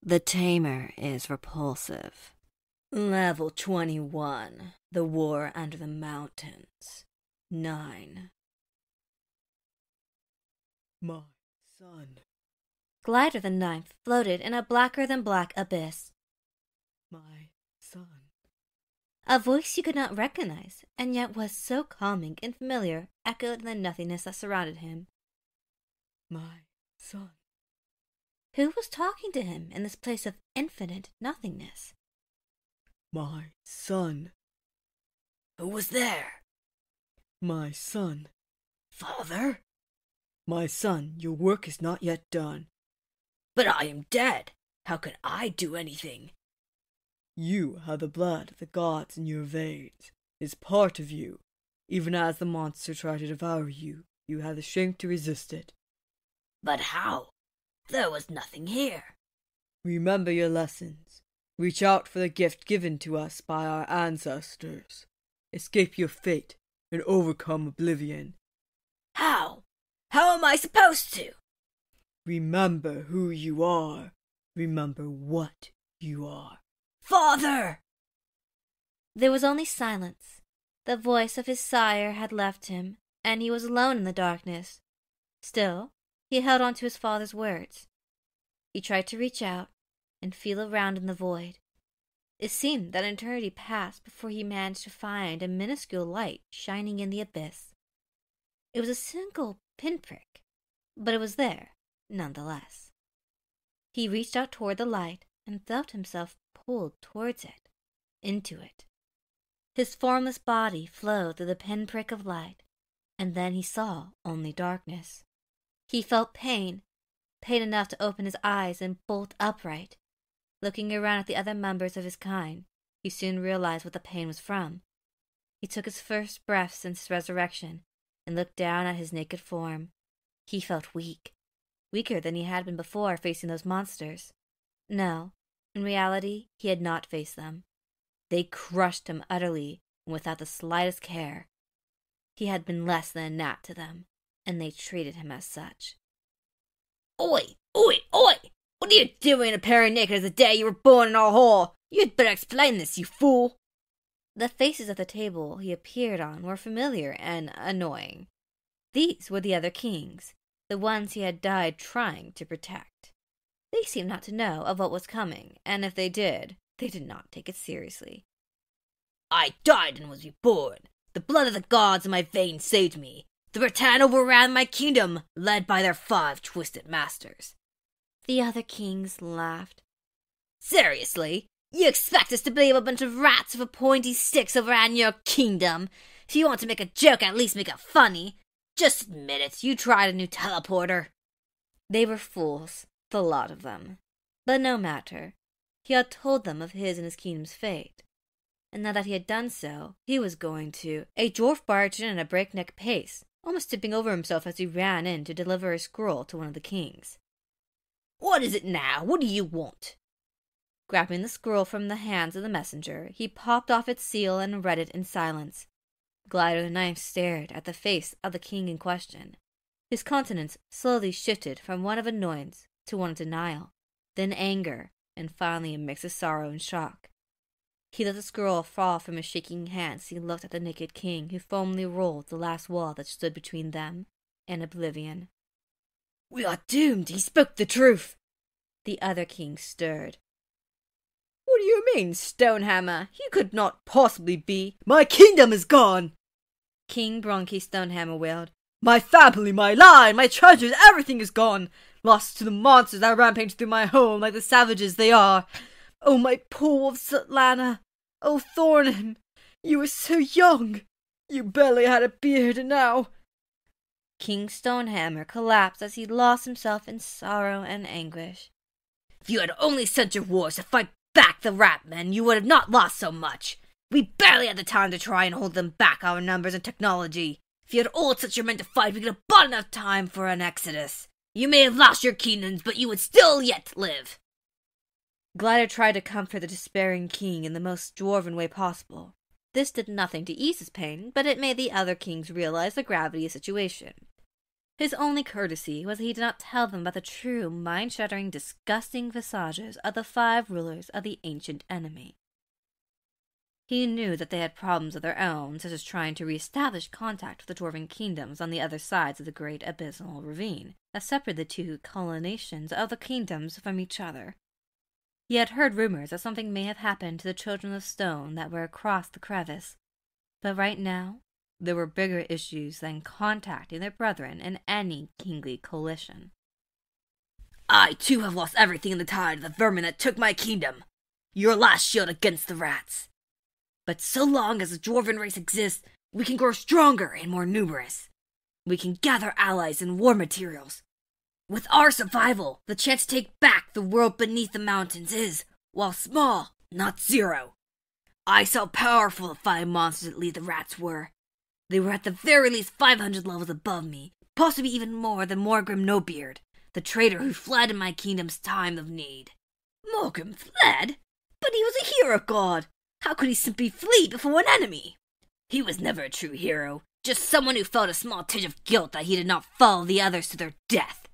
The Tamer is repulsive. Level 21. The War Under the Mountains. 9. My son. Glider the Ninth floated in a blacker-than-black abyss. My son. A voice you could not recognize, and yet was so calming and familiar, echoed in the nothingness that surrounded him. My son. Who was talking to him in this place of infinite nothingness? My son. Who was there? My son. Father? My son, your work is not yet done. But I am dead. How can I do anything? You have the blood of the gods in your veins. It is part of you. Even as the monster tried to devour you, you have the strength to resist it. But how? There was nothing here. Remember your lessons. Reach out for the gift given to us by our ancestors. Escape your fate and overcome oblivion. How? How am I supposed to? Remember who you are. Remember what you are. Father! There was only silence. The voice of his sire had left him, and he was alone in the darkness. Still, he held on to his father's words. He tried to reach out and feel around in the void. It seemed that an eternity passed before he managed to find a minuscule light shining in the abyss. It was a single pinprick, but it was there, nonetheless. He reached out toward the light and felt himself pulled towards it, into it. His formless body flowed through the pinprick of light, and then he saw only darkness. He felt pain enough to open his eyes and bolt upright. Looking around at the other members of his kind, he soon realized what the pain was from. He took his first breath since his resurrection and looked down at his naked form. He felt weak, weaker than he had been before facing those monsters. No, in reality, he had not faced them. They crushed him utterly and without the slightest care. He had been less than a gnat to them, and they treated him as such. Oi! Oi! Oi! What are you doing appearing naked as the day you were born in our hall? You'd better explain this, you fool! The faces at the table he appeared on were familiar and annoying. These were the other kings, the ones he had died trying to protect. They seemed not to know of what was coming, and if they did not take it seriously. I died and was reborn. The blood of the gods in my veins saved me. The Rattan overran my kingdom, led by their 5 twisted masters. The other kings laughed. Seriously? You expect us to believe a bunch of rats with pointy sticks overran your kingdom? If you want to make a joke, at least make it funny. Just admit it, you tried a new teleporter. They were fools, the lot of them. But no matter. He had told them of his and his kingdom's fate. And now that he had done so, he was going to. A dwarf barged in at a breakneck pace, almost tipping over himself as he ran in to deliver a scroll to one of the kings. What is it now? What do you want? Grabbing the scroll from the hands of the messenger, he popped off its seal and read it in silence. Glider the Ninth stared at the face of the king in question. His countenance slowly shifted from one of annoyance to one of denial, then anger, and finally a mix of sorrow and shock. He let the scroll fall from his shaking hands as he looked at the naked king who foamily rolled the last wall that stood between them and oblivion. We are doomed. He spoke the truth. The other king stirred. What do you mean, Stonehammer? You could not possibly be. My kingdom is gone! King Bronchi Stonehammer wailed. My family, my line, my treasures, everything is gone. Lost to the monsters that rampage through my home like the savages they are. Oh, my pool of Svetlana. Oh, Thornton, you were so young. You barely had a beard, and now... King Stonehammer collapsed as he lost himself in sorrow and anguish. If you had only sent your wars to fight back the rat men, you would have not lost so much. We barely had the time to try and hold them back, our numbers and technology. If you had all set your men to fight, we could have bought enough time for an exodus. You may have lost your kingdoms, but you would still yet live. Glider tried to comfort the despairing king in the most dwarven way possible. This did nothing to ease his pain, but it made the other kings realize the gravity of the situation. His only courtesy was that he did not tell them about the true, mind-shattering, disgusting visages of the 5 rulers of the ancient enemy. He knew that they had problems of their own, such as trying to re-establish contact with the dwarven kingdoms on the other sides of the great abysmal ravine that separated the 2 culminations of the kingdoms from each other. He had heard rumors that something may have happened to the Children of Stone that were across the crevice, but right now, there were bigger issues than contacting their brethren in any kingly coalition. I, too, have lost everything in the tide of the vermin that took my kingdom. Your last shield against the rats. But so long as the dwarven race exists, we can grow stronger and more numerous. We can gather allies and war materials. With our survival, the chance to take back the world beneath the mountains is, while small, not zero. I saw how powerful the 5 monsters that lead the rats were. They were at the very least 500 levels above me, possibly even more than Morgrim No-Beard, the traitor who fled in my kingdom's time of need. Morgrim fled? But he was a hero god. How could he simply flee before an enemy? He was never a true hero, just someone who felt a small tinge of guilt that he did not follow the others to their death.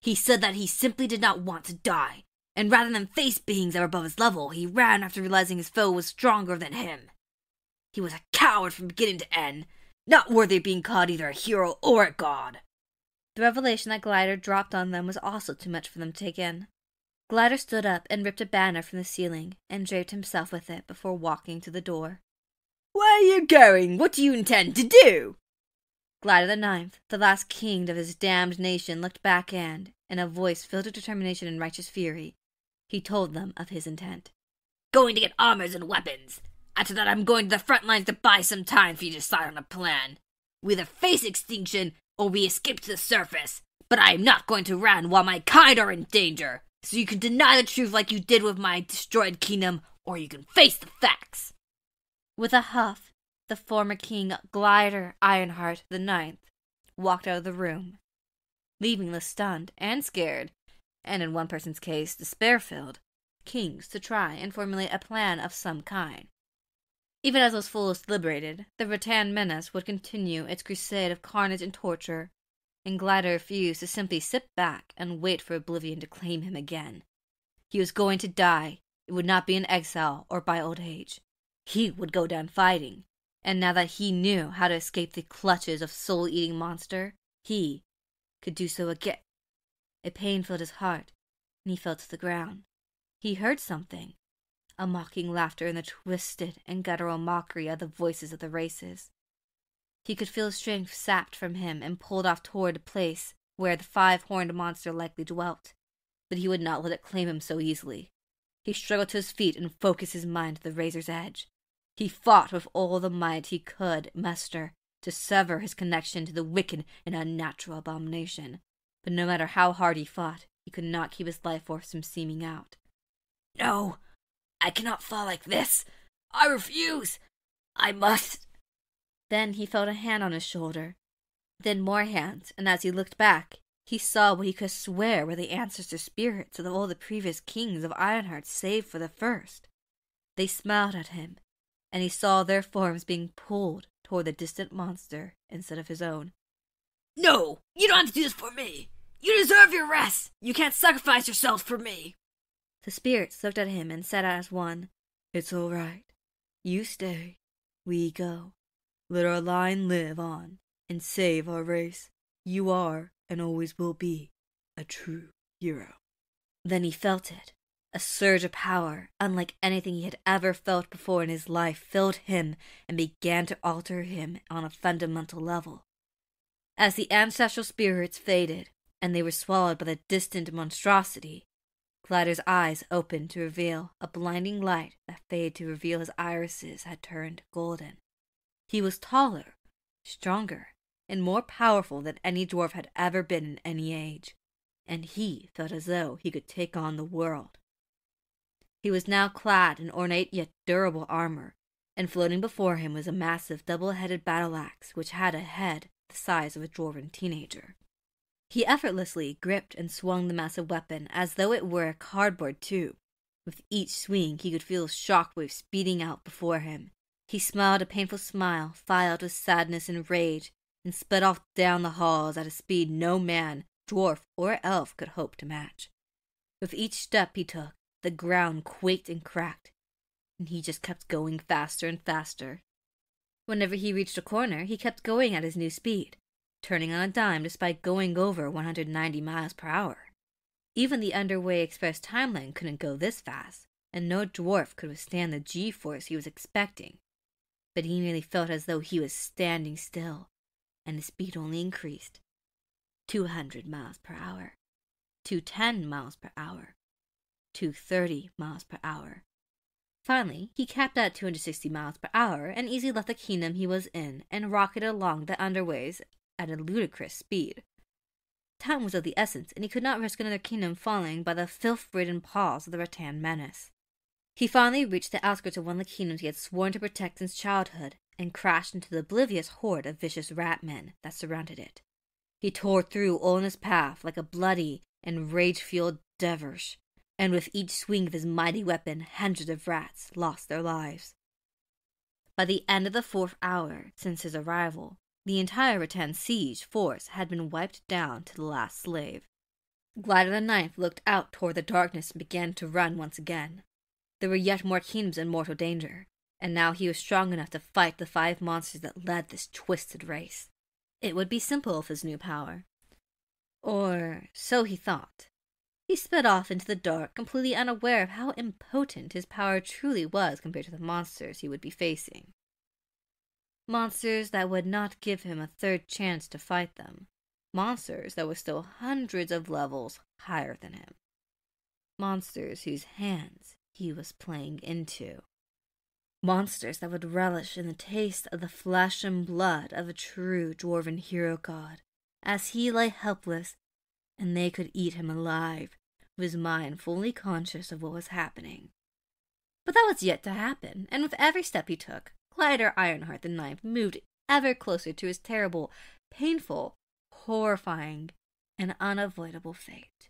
He said that he simply did not want to die, and rather than face beings that were above his level, he ran after realizing his foe was stronger than him. He was a coward from beginning to end, not worthy of being called either a hero or a god. The revelation that Glider dropped on them was also too much for them to take in. Glider stood up and ripped a banner from the ceiling and draped himself with it before walking to the door. Where are you going? What do you intend to do? Glider the Ninth, the last king of his damned nation, looked back and, in a voice filled with determination and righteous fury, he told them of his intent. Going to get armors and weapons. After that, I'm going to the front lines to buy some time for you to decide on a plan. We either face extinction or we escape to the surface, but I am not going to run while my kind are in danger. So you can deny the truth like you did with my destroyed kingdom, or you can face the facts. With a huff, the former king, Glider Ironheart the Ninth, walked out of the room, leaving the stunned and scared, and in one person's case, despair-filled, kings to try and formulate a plan of some kind. Even as those fools deliberated, the Rattan menace would continue its crusade of carnage and torture, and Glider refused to simply sit back and wait for oblivion to claim him again. He was going to die. It would not be in exile or by old age. He would go down fighting, and now that he knew how to escape the clutches of soul-eating monster, he could do so again. A pain filled his heart, and he fell to the ground. He heard something, a mocking laughter in the twisted and guttural mockery of the voices of the races. He could feel his strength sapped from him and pulled off toward a place where the 5-horned monster likely dwelt, but he would not let it claim him so easily. He struggled to his feet and focused his mind to the razor's edge. He fought with all the might he could muster to sever his connection to the wicked and unnatural abomination, but no matter how hard he fought, he could not keep his life force from seeming out. No, I cannot fall like this. I refuse. I must. Then he felt a hand on his shoulder, then more hands, and as he looked back, he saw what he could swear were the ancestor spirits of all the previous kings of Ironheart save for the first. They smiled at him, and he saw their forms being pulled toward the distant monster instead of his own. No, you don't have to do this for me. You deserve your rest. You can't sacrifice yourself for me. The spirits looked at him and said as one, "It's all right. You stay. We go. Let our line live on and save our race. You are, and always will be, a true hero." Then he felt it. A surge of power, unlike anything he had ever felt before in his life, filled him and began to alter him on a fundamental level. As the ancestral spirits faded, and they were swallowed by the distant monstrosity, Glider's eyes opened to reveal a blinding light that faded to reveal his irises had turned golden. He was taller, stronger, and more powerful than any dwarf had ever been in any age, and he felt as though he could take on the world. He was now clad in ornate yet durable armor, and floating before him was a massive double-headed battle-axe which had a head the size of a dwarven teenager. He effortlessly gripped and swung the massive weapon as though it were a cardboard tube. With each swing he could feel shockwaves speeding out before him. He smiled a painful smile, filled with sadness and rage, and sped off down the halls at a speed no man, dwarf, or elf could hope to match. With each step he took, the ground quaked and cracked, and he just kept going faster and faster. Whenever he reached a corner, he kept going at his new speed, turning on a dime despite going over 190 miles per hour. Even the Underway Express timeline couldn't go this fast, and no dwarf could withstand the G-force he was expecting. But he nearly felt as though he was standing still, and his speed only increased. 200 miles per hour, 210 miles per hour, 230 miles per hour. Finally, he capped at 260 miles per hour and easily left the kingdom he was in and rocketed along the underways at a ludicrous speed. Time was of the essence, and he could not risk another kingdom falling by the filth-ridden paws of the rattan menace. He finally reached the outskirts of one of the kingdoms he had sworn to protect since childhood and crashed into the oblivious horde of vicious rat men that surrounded it. He tore through all in his path like a bloody and rage-fueled dervish, and with each swing of his mighty weapon, hundreds of rats lost their lives. By the end of the 4th hour since his arrival, the entire Rattan siege force had been wiped down to the last slave. Glider the Ninth looked out toward the darkness and began to run once again. There were yet more kingdoms in mortal danger, and now he was strong enough to fight the 5 monsters that led this twisted race. It would be simple with his new power. Or so he thought. He sped off into the dark, completely unaware of how impotent his power truly was compared to the monsters he would be facing. Monsters that would not give him a third chance to fight them. Monsters that were still hundreds of levels higher than him. Monsters whose hands he was playing into. Monsters that would relish in the taste of the flesh and blood of a true dwarven hero god, as he lay helpless, and they could eat him alive, with his mind fully conscious of what was happening. But that was yet to happen, and with every step he took, Glider Ironheart the Ninth moved ever closer to his terrible, painful, horrifying, and unavoidable fate.